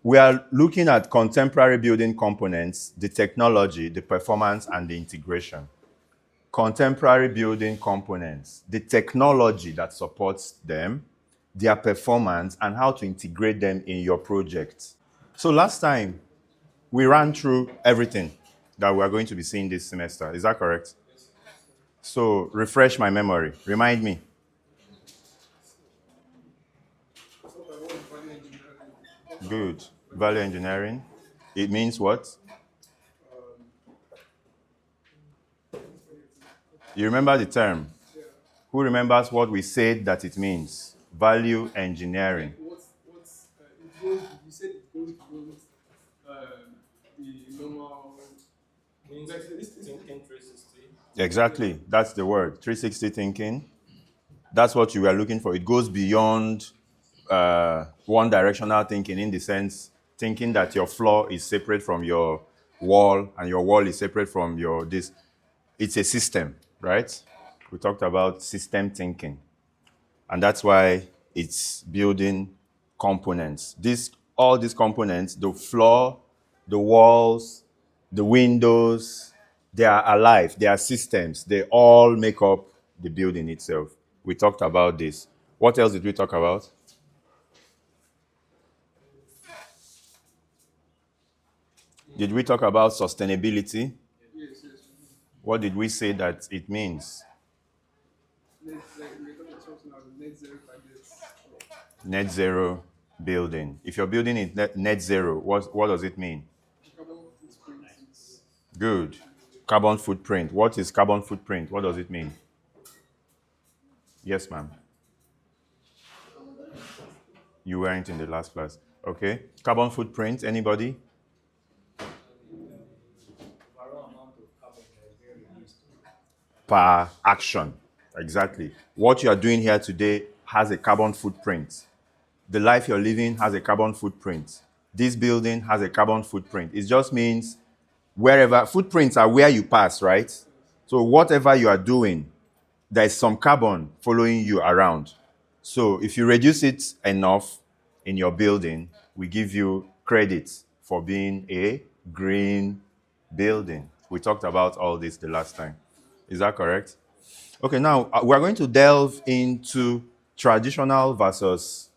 We are looking at contemporary building components, the technology, the performance, and the integration. Contemporary building components, the technology that supports them, their performance, and how to integrate them in your project. So last time, we ran through everything that we are going to be seeing this semester. Is that correct? So refresh my memory. Remind me. Good. Value engineering. It means what? You remember the term? Who remembers what we said that it means? Value engineering. You said it goes beyond the normal. Thinking 360. Exactly. That's the word. 360 thinking. That's what you were looking for. It goes beyond one directional thinking, in the sense thinking that your floor is separate from your wall and your wall is separate from your this. It's a system, right? We talked about system thinking. And that's why it's building components. All these components, the floor, the walls, the windows, they are alive. They are systems. They all make up the building itself. We talked about this. What else did we talk about? Did we talk about sustainability? Yes. What did we say that it means? We're talking about something like net zero targets. Net zero building. If you're building it net zero, what does it mean? Carbon footprint is Good. Carbon footprint. What is carbon footprint? What does it mean? Yes, ma'am. You weren't in the last class. Okay. Carbon footprint. Anybody? Per action. Exactly. What you are doing here today has a carbon footprint. The life you're living has a carbon footprint. This building has a carbon footprint. It just means wherever, footprints are where you pass, right? So whatever you are doing, there is some carbon following you around. So if you reduce it enough in your building, we give you credit for being a green building. We talked about all this the last time. Is that correct? Okay, now we're going to delve into traditional versus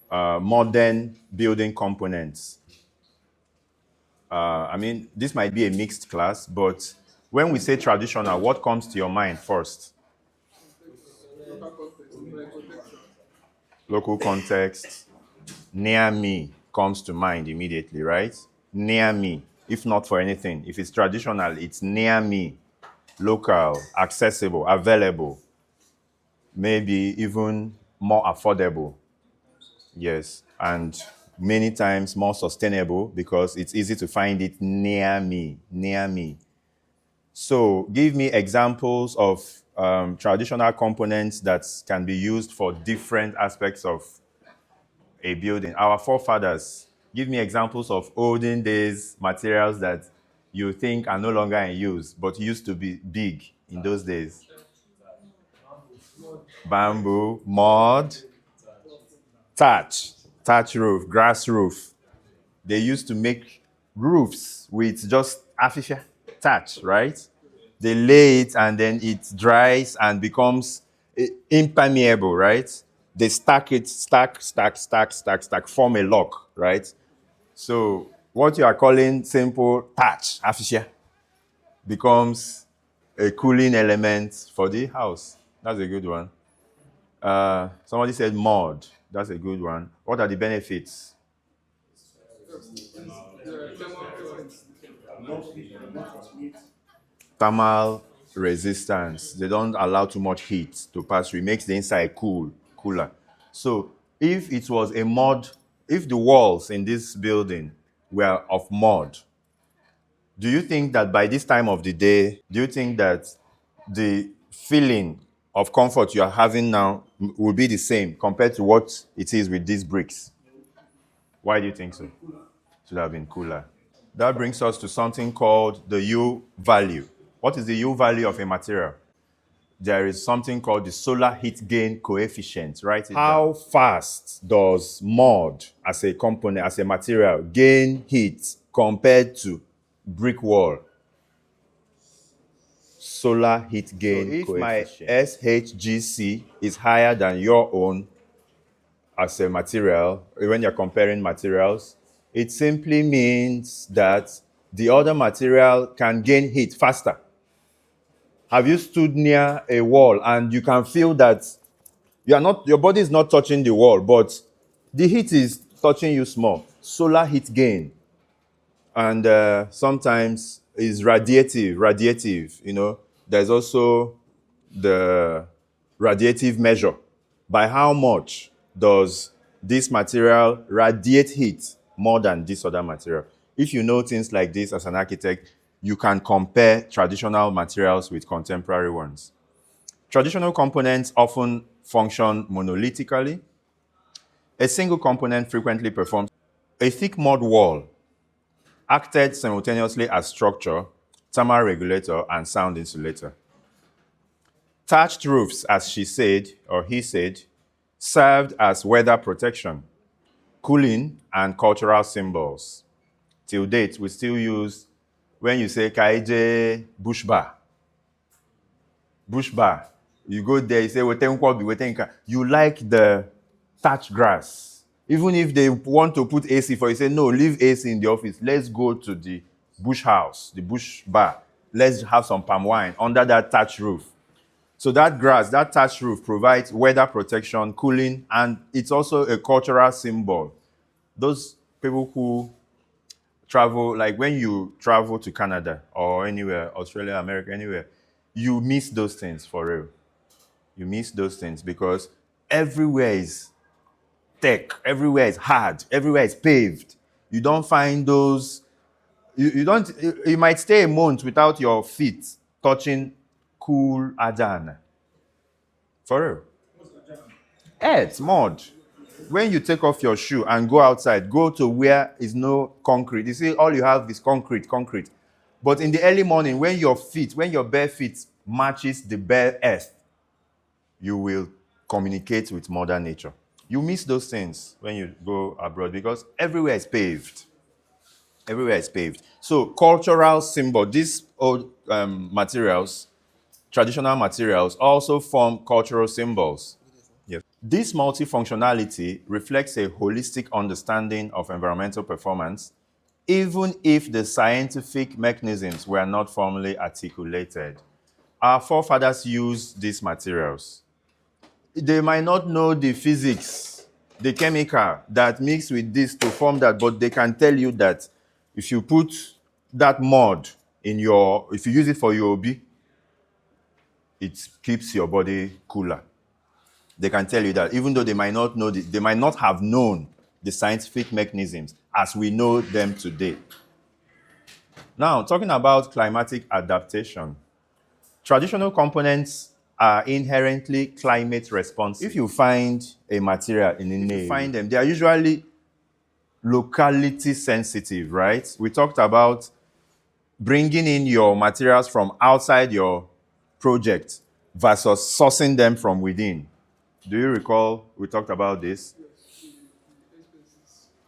modern building components. This might be a mixed class, but when we say traditional, what comes to your mind first? local context, like contextual. Local context. Near me comes to mind immediately, right? Near me. If not for anything, if it's traditional, it's near me. Local, accessible, available, maybe even more affordable. Yes, and many times more sustainable because it's easy to find it near me, near me. So give me examples of traditional components that can be used for different aspects of a building. Our forefathers, give me examples of olden days materials that you think are no longer in use, but used to be big in those days. Bamboo, mud, thatch roof, grass roof. They used to make roofs with just artificial thatch, right? They lay it and then it dries and becomes impermeable, right? They stack it, stack, form a lock, right? So what you are calling simple thatch, artificial, becomes a cooling element for the house. That's a good one. Somebody said mud. That's a good one. What are the benefits? Thermal resistance. They don't allow too much heat to pass through. It makes the inside cooler. So if it was a mud, if the walls in this building were of mud, do you think that by this time of the day, do you think that the feeling of comfort you are having now will be the same compared to what it is with these bricks? Why do you think so? Should have been cooler. That brings us to something called the U value. What is the U value of a material? there is something called the solar heat gain coefficient, right? How fast does mud as a component, as a material, gain heat compared to brick wall? Solar heat gain coefficient. So if my SHGC is higher than your own as a material, when you're comparing materials, it simply means that the other material can gain heat faster. Have you stood near a wall and you can feel that your body is not touching the wall, but the heat is touching you small? Solar heat gain. And sometimes is radiative, There's also the radiative measure. By how much does this material radiate heat more than this other material? If you know things like this as an architect, you can compare traditional materials with contemporary ones. Traditional components often function monolithically. A single component frequently performs. A thick mud wall acted simultaneously as structure, thermal regulator, and sound insulator. Thatched roofs, as she said, or he said, served as weather protection, cooling, and cultural symbols. Till date, we still use, when you say Kaije Bush Bar, you go there, you say, you like the thatched grass. Even if they want to put AC for you, say, no, leave AC in the office. Let's go to the bush house, the bush bar. Let's have some palm wine under that thatched roof. So that grass, that thatched roof provides weather protection, cooling, and it's also a cultural symbol. Those people who travel, like when you travel to Canada or anywhere, Australia, America, anywhere, you miss those things for real. You miss those things because everywhere is tech, everywhere is hard, everywhere is paved. You don't find those, you might stay a month without your feet touching cool Ajana. For real. Earth, mud. When you take off your shoe and go outside, go to where is no concrete. You see, all you have is concrete. But in the early morning, when your bare feet matches the bare earth, you will communicate with Mother Nature. You miss those things when you go abroad because everywhere is paved. Everywhere is paved. So cultural symbol, these old materials, traditional materials, also form cultural symbols. Yes. This multifunctionality reflects a holistic understanding of environmental performance, even if the scientific mechanisms were not formally articulated. Our forefathers used these materials. They might not know the physics, the chemical that mix with this to form that, but they can tell you that if you put that mud if you use it for your obi, it keeps your body cooler. They can tell you that, even though they might not know, they might not have known the scientific mechanisms as we know them today. Now, talking about climatic adaptation, traditional components are inherently climate responsive. If you find a material in a name, they are usually locality sensitive, right? We talked about bringing in your materials from outside your project versus sourcing them from within. Do you recall we talked about this?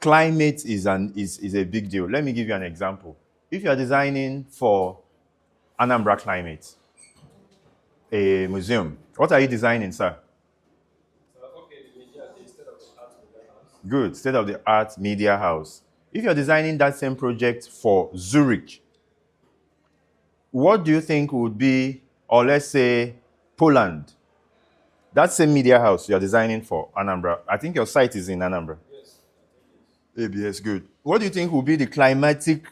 Climate is a big deal. Let me give you an example. If you're designing for Anambra climate, a museum, what are you designing, sir? Good, state-of-the-art media house. If you're designing that same project for Zurich, what do you think would be, or let's say, Poland? That same media house you're designing for Anambra, I think your site is in Anambra. Yes. ABS, good. What do you think will be the climatic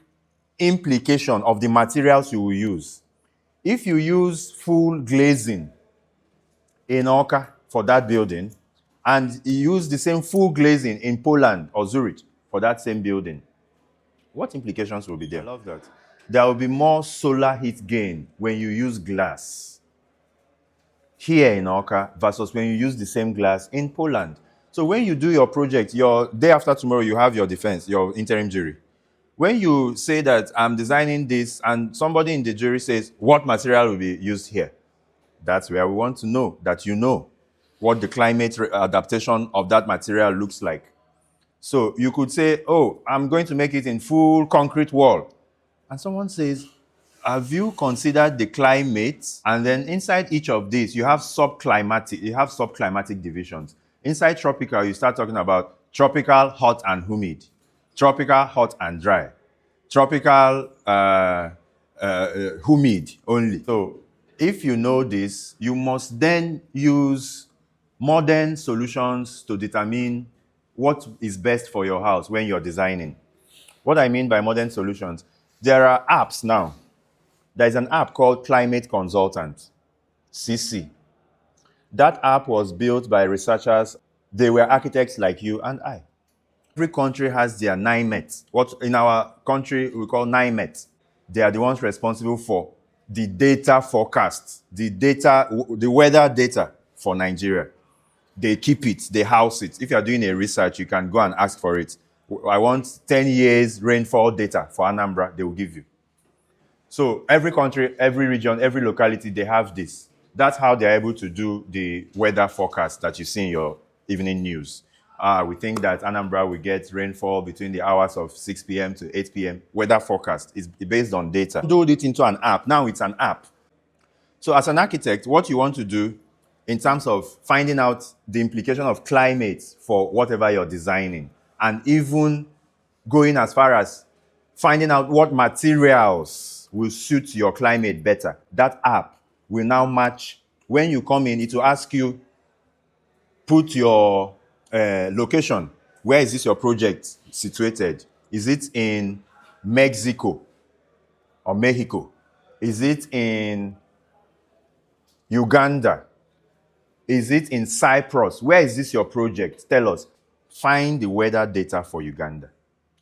implication of the materials you will use? If you use full glazing in Oka for that building, and you use the same full glazing in Poland or Zurich for that same building, what implications will be there? I love that. There will be more solar heat gain when you use glass here in Oka versus when you use the same glass in Poland. So when you do your project, your day after tomorrow, you have your defense, your interim jury. When you say that I'm designing this and somebody in the jury says, what material will be used here? That's where we want to know that you know what the climate adaptation of that material looks like. So you could say, oh, I'm going to make it in full concrete wall. And someone says, have you considered the climate? And then inside each of these, you have subclimatic divisions. Inside tropical, you start talking about tropical, hot and humid, tropical, hot and dry, tropical, humid only. So if you know this, you must then use modern solutions to determine what is best for your house when you're designing. What I mean by modern solutions, there are apps now. There's an app called Climate Consultant, CC. That app was built by researchers. They were architects like you and I. Every country has their NIMET. What in our country we call NIMET. They are the ones responsible for the data forecast, the weather data for Nigeria. They keep it, they house it. If you're doing a research, you can go and ask for it. I want 10 years rainfall data for Anambra, they will give you. So every country, every region, every locality, they have this. That's how they're able to do the weather forecast that you see in your evening news. We think that Anambra will get rainfall between the hours of 6 p.m. to 8 p.m. Weather forecast is based on data. Do it into an app. Now it's an app. So as an architect, what you want to do in terms of finding out the implication of climate for whatever you're designing, and even going as far as finding out what materials will suit your climate better. That app will now match. When you come in, it will ask you, put your location. Where is this your project situated? Is it in Mexico or Mexico? Is it in Uganda? Is it in Cyprus? Where is this your project? Tell us. Find the weather data for Uganda,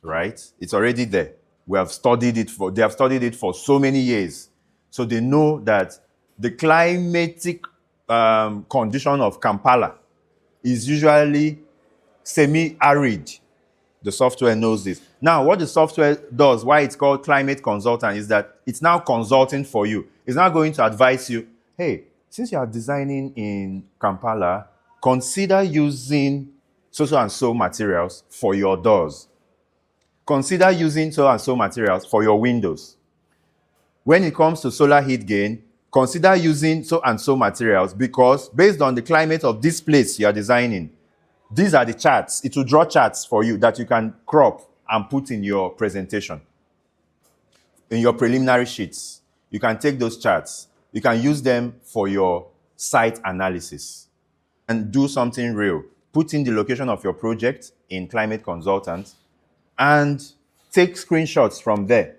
right? It's already there. They have studied it for so many years. So they know that the climatic condition of Kampala is usually semi-arid. The software knows this. Now, what the software does, why it's called Climate Consultant, is that it's now consulting for you. It's now going to advise you, hey, since you are designing in Kampala, consider using so and so materials for your doors. Consider using so and so materials for your windows. When it comes to solar heat gain, consider using so and so materials because based on the climate of this place you are designing, these are the charts. It will draw charts for you that you can crop and put in your presentation. In your preliminary sheets, you can take those charts. You can use them for your site analysis and do something real. Put in the location of your project in Climate Consultant and take screenshots from there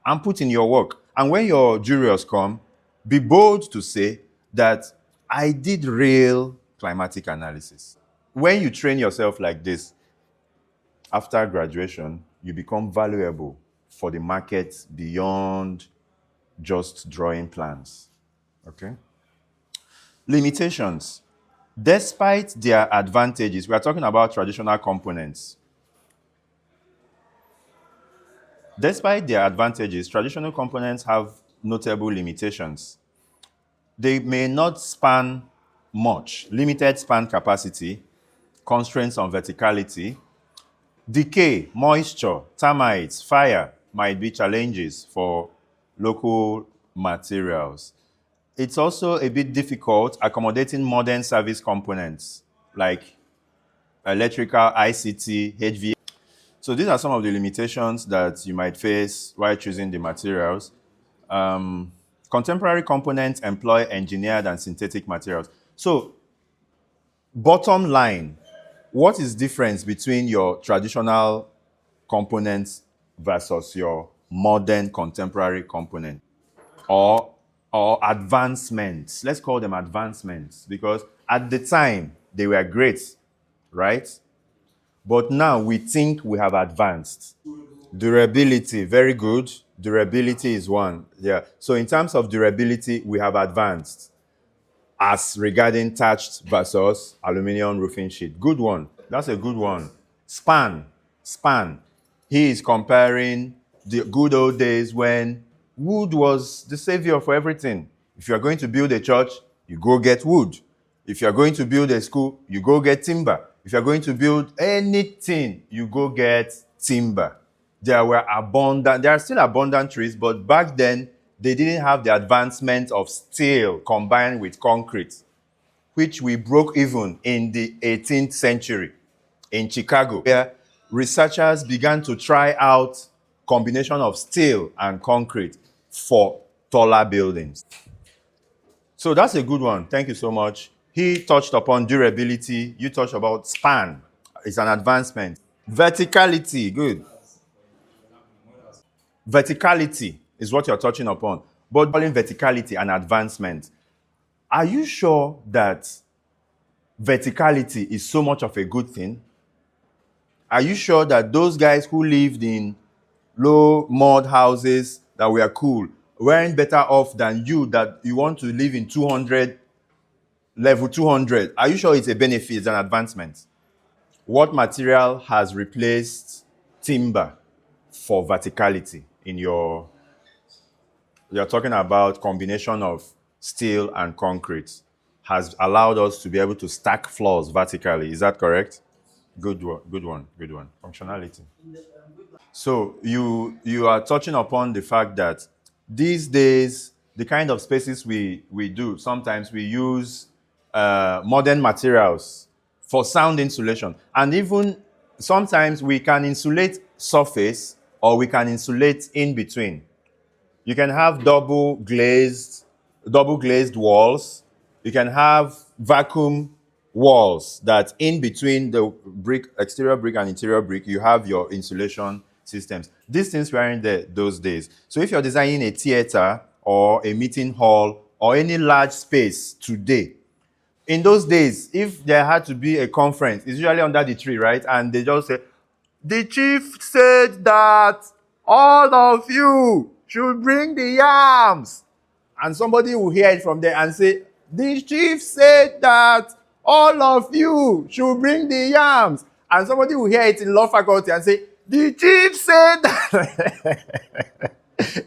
and put in your work. And when your jurors come, be bold to say that I did real climatic analysis. When you train yourself like this, after graduation, you become valuable for the market beyond just drawing plans. Okay? Limitations. Despite their advantages, we are talking about traditional components. Despite their advantages, traditional components have notable limitations. They may not span much, limited span capacity, constraints on verticality, decay, moisture, termites, fire might be challenges for local materials. It's also a bit difficult accommodating modern service components like electrical, ICT, HVAC. So these are some of the limitations that you might face while choosing the materials. Contemporary components employ engineered and synthetic materials. So bottom line, what is the difference between your traditional components versus your modern contemporary component or advancements? Let's call them advancements because at the time they were great, right? But now we think we have advanced. Durability, very good. Durability is one. Yeah. So in terms of durability, we have advanced. As regarding thatched versus aluminum roofing sheet. Good one. That's a good one. Span. He is comparing the good old days when wood was the savior for everything. If you're going to build a church, you go get wood. If you're going to build a school, you go get timber. If you're going to build anything, you go get timber. There are still abundant trees, but back then, they didn't have the advancement of steel combined with concrete, which we broke even in the 18th century in Chicago, where researchers began to try out combination of steel and concrete for taller buildings. So that's a good one. Thank you so much. He touched upon durability. You touched about span. It's an advancement. Verticality, good. Verticality is what you're touching upon. But calling verticality an advancement. Are you sure that verticality is so much of a good thing? Are you sure that those guys who lived in low mud houses that were cool weren't better off than you that you want to live in 200, level 200? Are you sure it's a benefit, it's an advancement? What material has replaced timber for verticality in your... You're talking about combination of steel and concrete has allowed us to be able to stack floors vertically. Is that correct? Good one, good one, good one. Functionality. So you are touching upon the fact that these days, the kind of spaces we do, sometimes we use modern materials for sound insulation. And even sometimes we can insulate surface or we can insulate in between. You can have double glazed walls. You can have vacuum walls that in between the brick, exterior brick and interior brick, you have your insulation systems. These things weren't there those days. So if you're designing a theater or a meeting hall or any large space today, in those days, if there had to be a conference, it's usually under the tree, right? And they just say, the chief said that all of you should bring the yams. And somebody will hear it from there and say, the chief said that all of you should bring the yams. And somebody will hear it in law faculty and say, the chief said that.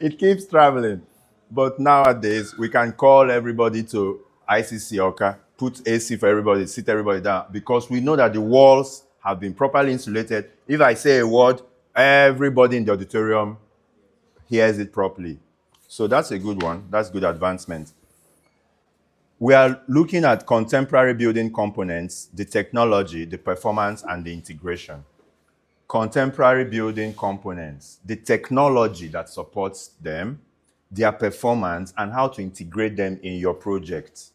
It keeps traveling. But nowadays, we can call everybody to ICC Oka, put AC for everybody, sit everybody down, because we know that the walls have been properly insulated. If I say a word, everybody in the auditorium hears it properly. So that's a good one. That's good advancement. We are looking at contemporary building components, the technology, the performance, and the integration. Contemporary building components, the technology that supports them, their performance, and how to integrate them in your project.